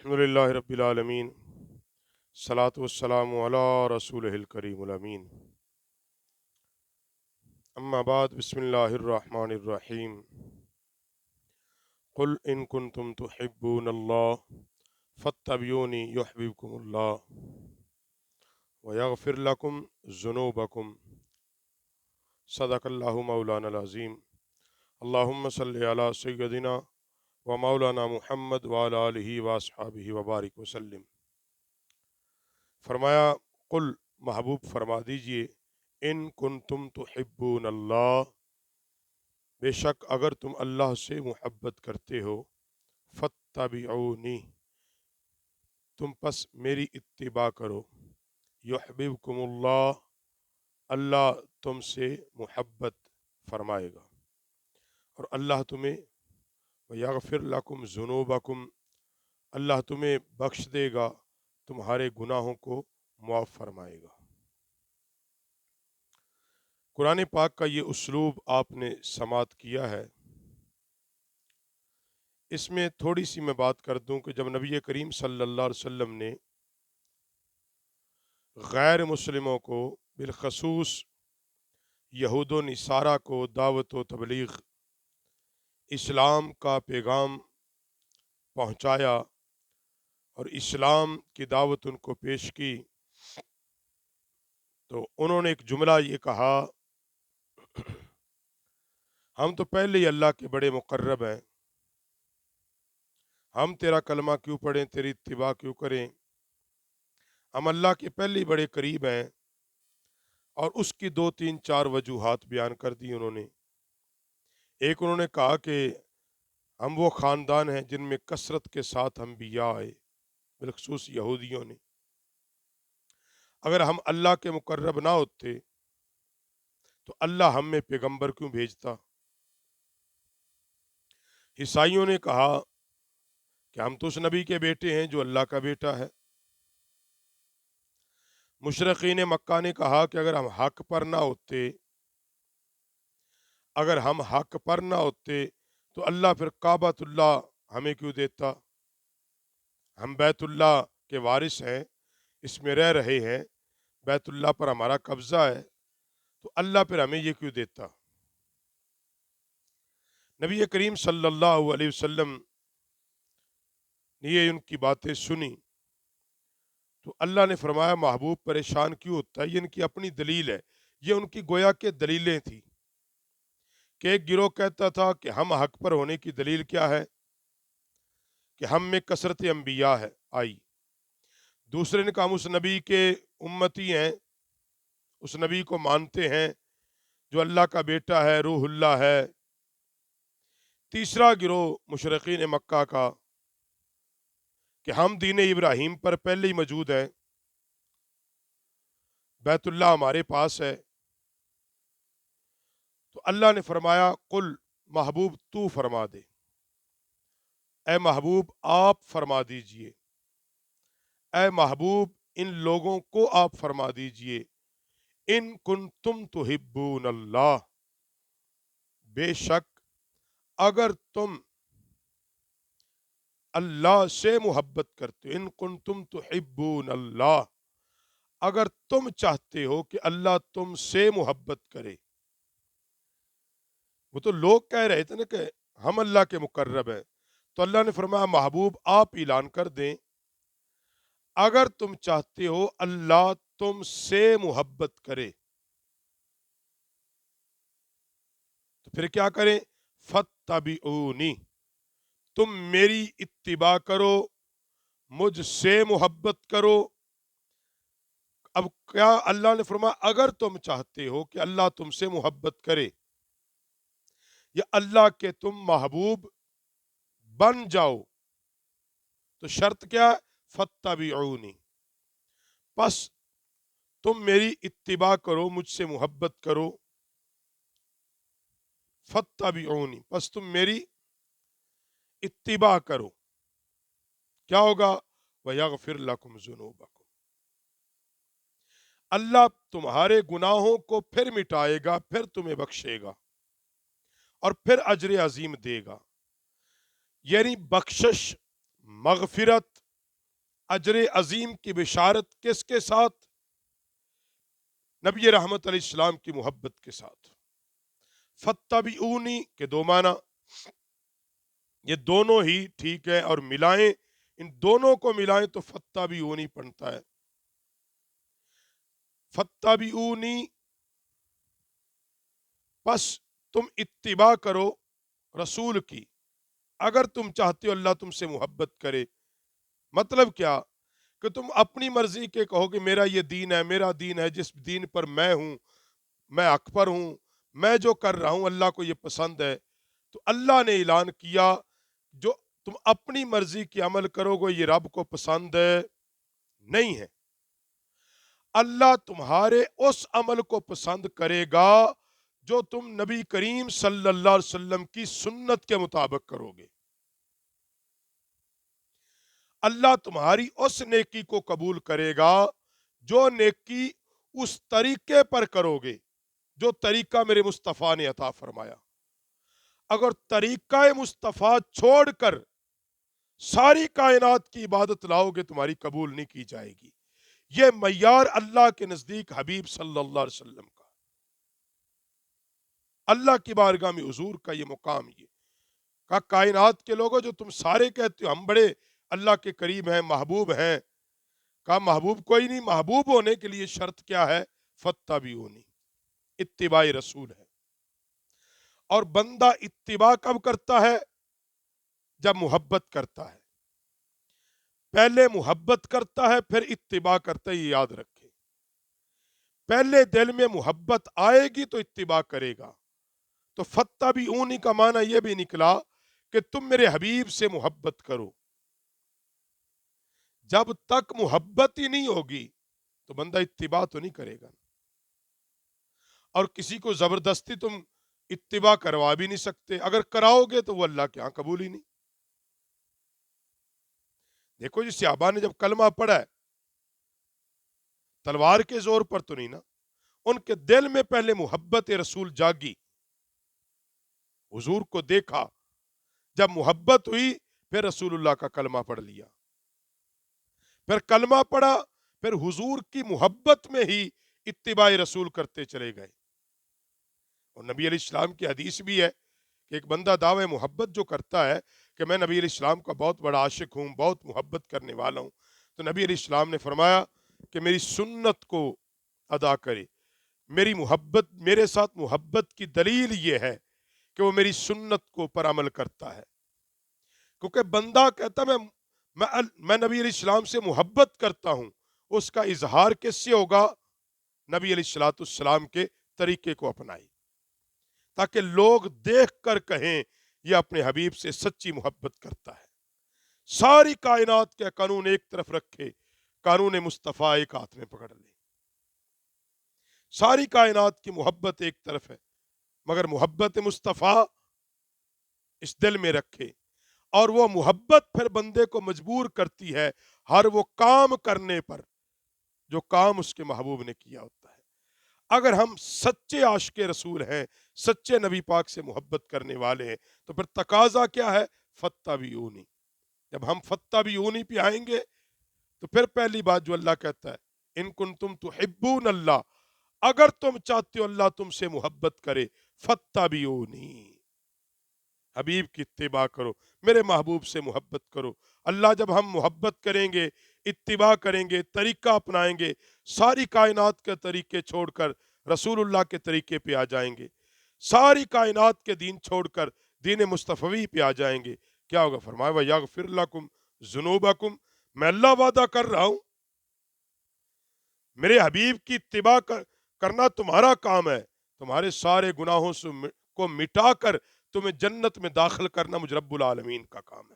الحمدللہ رب العالمین، الصلاۃ والسلام علی رسولہ الکریم الامین، اما بعد، بسم اللہ الرحمن الرحیم۔ قل ان کنتم تحبون اللہ فاتبعونی یحببکم اللہ ویغفر لکم ذنوبکم، صدق اللہ مولانا العظیم۔ اللہم صلی علی سیدنا و مولانا محمد وعلی آلہ واصحابہ وبارک وسلم۔ فرمایا، قل محبوب فرما دیجئے، ان کنتم تحبون اللہ، بے شک اگر تم اللہ سے محبت کرتے ہو، فاتبعونی، تم پس میری اتباع کرو، یحببکم اللہ، اللہ تم سے محبت فرمائے گا، اور اللہ تمہیں ویغفر لکم ذنوبکم، اللہ تمہیں بخش دے گا، تمہارے گناہوں کو معاف فرمائے گا۔ قرآن پاک کا یہ اسلوب آپ نے سماعت کیا ہے، اس میں تھوڑی سی میں بات کر دوں کہ جب نبی کریم صلی اللہ علیہ وسلم نے غیر مسلموں کو، بالخصوص یہود و نصارہ کو دعوت و تبلیغ اسلام کا پیغام پہنچایا اور اسلام کی دعوت ان کو پیش کی، تو انہوں نے ایک جملہ یہ کہا، ہم تو پہلے ہی اللہ کے بڑے مقرب ہیں، ہم تیرا کلمہ کیوں پڑھیں، تیری اتباع کیوں کریں، ہم اللہ کے پہلے ہی بڑے قریب ہیں۔ اور اس کی 2 3 4 وجوہات بیان کر دی انہوں نے۔ ایک، انہوں نے کہا کہ ہم وہ خاندان ہیں جن میں کثرت کے ساتھ انبیاء آئے، بالخصوص یہودیوں نے، اگر ہم اللہ کے مقرب نہ ہوتے تو اللہ ہم میں پیغمبر کیوں بھیجتا۔ عیسائیوں نے کہا کہ ہم تو اس نبی کے بیٹے ہیں جو اللہ کا بیٹا ہے۔ مشرقین مکہ نے کہا کہ اگر ہم حق پر نہ ہوتے، تو اللہ پھر کعبۃ اللہ ہمیں کیوں دیتا، ہم بیت اللہ کے وارث ہیں، اس میں رہ رہے ہیں، بیت اللہ پر ہمارا قبضہ ہے، تو اللہ پھر ہمیں یہ کیوں دیتا۔ نبی کریم صلی اللہ علیہ وسلم نے یہ ان کی باتیں سنی تو اللہ نے فرمایا، محبوب پریشان کیوں ہوتا ہے، یہ ان کی اپنی دلیل ہے، یہ ان کی گویا کے دلیلیں تھیں کہ ایک گروہ کہتا تھا کہ ہم حق پر ہونے کی دلیل کیا ہے کہ ہم میں کثرت انبیاء ہے آئی، دوسرے نے کہا ہم اس نبی کے امتی ہیں، اس نبی کو مانتے ہیں جو اللہ کا بیٹا ہے، روح اللہ ہے۔ تیسرا گروہ مشرقین مکہ کا کہ ہم دین ابراہیم پر پہلے ہی موجود ہیں، بیت اللہ ہمارے پاس ہے۔ تو اللہ نے فرمایا، قل، محبوب تو فرما دے، اے محبوب آپ فرما دیجئے، اے محبوب ان لوگوں کو آپ فرما دیجئے، ان کنتم تحبون اللہ، بے شک اگر تم اللہ سے محبت کرتے ہو، ان کنتم تحبون اللہ، اگر تم چاہتے ہو کہ اللہ تم سے محبت کرے۔ وہ تو لوگ کہہ رہے تھے نا کہ ہم اللہ کے مقرب ہیں، تو اللہ نے فرمایا محبوب آپ اعلان کر دیں، اگر تم چاہتے ہو اللہ تم سے محبت کرے تو پھر کیا کریں، فاتبعونی، تم میری اتباع کرو، مجھ سے محبت کرو۔ اب کیا اللہ نے فرمایا اگر تم چاہتے ہو کہ اللہ تم سے محبت کرے یا اللہ کے تم محبوب بن جاؤ، تو شرط کیا ہے، فاتبعونی، پس تم میری اتباع کرو، مجھ سے محبت کرو، فاتبعونی، پس تم میری اتباع کرو، کیا ہوگا، وَيَغْفِرْ لَكُمْ ذُنُوبَكُمْ، اللہ تمہارے گناہوں کو پھر مٹائے گا، پھر تمہیں بخشے گا اور پھر اجر عظیم دے گا۔ یعنی بخشش، مغفرت اجر عظیم کی بشارت کس کے ساتھ؟ نبی رحمت علیہ السلام کی محبت کے ساتھ۔ فَاتَّبِعُونِی کے دو معنی، یہ دونوں ہی ٹھیک ہے، اور ملائیں، ان دونوں کو ملائیں تو فَاتَّبِعُونِی پڑھتا ہے۔ فَاتَّبِعُونِی، پس تم اتباع کرو رسول کی، اگر تم چاہتے ہو اللہ تم سے محبت کرے۔ مطلب کیا؟ کہ تم اپنی مرضی کے کہو کہ میرا یہ دین ہے، میرا دین ہے، جس دین پر میں ہوں، میں اکبر ہوں، میں جو کر رہا ہوں اللہ کو یہ پسند ہے، تو اللہ نے اعلان کیا جو تم اپنی مرضی کی عمل کرو گے یہ رب کو پسند نہیں ہے۔ اللہ تمہارے اس عمل کو پسند کرے گا جو تم نبی کریم صلی اللہ علیہ وسلم کی سنت کے مطابق کرو گے۔ اللہ تمہاری اس نیکی کو قبول کرے گا جو نیکی اس طریقے پر کرو گے جو طریقہ میرے مصطفیٰ نے عطا فرمایا۔ اگر طریقہ مصطفیٰ چھوڑ کر ساری کائنات کی عبادت لاؤ گے تمہاری قبول نہیں کی جائے گی۔ یہ معیار اللہ کے نزدیک حبیب صلی اللہ علیہ وسلم کا، اللہ کی بارگاہ میں حضور کا یہ مقام، یہ کہا کائنات کے لوگوں جو تم سارے کہتے ہو ہم بڑے اللہ کے قریب ہیں، محبوب ہیں، کہا محبوب کوئی نہیں، محبوب ہونے کے لیے شرط کیا ہے؟ فَاتَّبِعُونِی، اتباع رسول ہے۔ اور بندہ اتباع کب کرتا ہے؟ جب محبت کرتا ہے۔ پہلے محبت کرتا ہے پھر اتباع کرتا ہے، یہ یاد رکھے۔ پہلے دل میں محبت آئے گی تو اتباع کرے گا۔ تو فَاتَّبِعُونِی کا معنی یہ بھی نکلا کہ تم میرے حبیب سے محبت کرو۔ جب تک محبت ہی نہیں ہوگی تو بندہ اتباع تو نہیں کرے گا، اور کسی کو زبردستی تم اتباع کروا بھی نہیں سکتے، اگر کراؤ گے تو وہ اللہ کے ہاں قبول ہی نہیں۔ دیکھو جی صحابہ نے جب کلمہ پڑھا ہے تلوار کے زور پر تو نہیں نا، ان کے دل میں پہلے محبت رسول جاگی، حضور کو دیکھا، جب محبت ہوئی پھر رسول اللہ کا کلمہ پڑھ لیا، پھر کلمہ پڑھا، پھر حضور کی محبت میں ہی اتباع رسول کرتے چلے گئے۔ اور نبی علیہ السلام کی حدیث بھی ہے کہ ایک بندہ دعوی محبت جو کرتا ہے کہ میں نبی علیہ السلام کا بہت بڑا عاشق ہوں، بہت محبت کرنے والا ہوں، تو نبی علیہ السلام نے فرمایا کہ میری سنت کو ادا کرے۔ میری محبت، میرے ساتھ محبت کی دلیل یہ ہے کہ وہ میری سنت کو پر عمل کرتا ہے۔ کیونکہ بندہ کہتا میں نبی علیہ السلام سے محبت کرتا ہوں، اس کا اظہار کس سے ہوگا؟ نبی علیہ السلام کے طریقے کو اپنائے، تاکہ لوگ دیکھ کر کہیں یہ اپنے حبیب سے سچی محبت کرتا ہے۔ ساری کائنات کے قانون ایک طرف رکھے، قانون مصطفیٰ ایک ہاتھ میں پکڑ لے۔ ساری کائنات کی محبت ایک طرف ہے، مگر محبت مصطفیٰ اس دل میں رکھے، اور وہ محبت پھر بندے کو مجبور کرتی ہے ہر وہ کام کرنے پر جو کام اس کے محبوب نے کیا ہوتا ہے۔ اگر ہم سچے عاشق رسول ہیں، سچے نبی پاک سے محبت کرنے والے ہیں، تو پھر تقاضا کیا ہے؟ فَاتَّبِعُونِی۔ جب ہم فَاتَّبِعُونِی پہ آئیں گے تو پھر پہلی بات جو اللہ کہتا ہے ان کنتم تحبون اللہ، اگر تم چاہتے ہو اللہ تم سے محبت کرے، فَاتَّبِعُونِی، حبیب کی اتباع کرو، میرے محبوب سے محبت کرو۔ اللہ جب ہم محبت کریں گے، اتباع کریں گے، طریقہ اپنائیں گے، ساری کائنات کے طریقے چھوڑ کر رسول اللہ کے طریقے پہ آ جائیں گے، ساری کائنات کے دین چھوڑ کر دین مصطفی پہ آ جائیں گے، کیا ہوگا؟ فرمایا وَيَغْفِرْ لَكُمْ ذُنُوبَكُمْ، میں اللہ وعدہ کر رہا ہوں میرے حبیب کی اتباع کرنا تمہارا کام ہے، تمہارے سارے گناہوں کو مٹا کر تمہیں جنت میں داخل کرنا مجھ رب العالمین کا کام ہے۔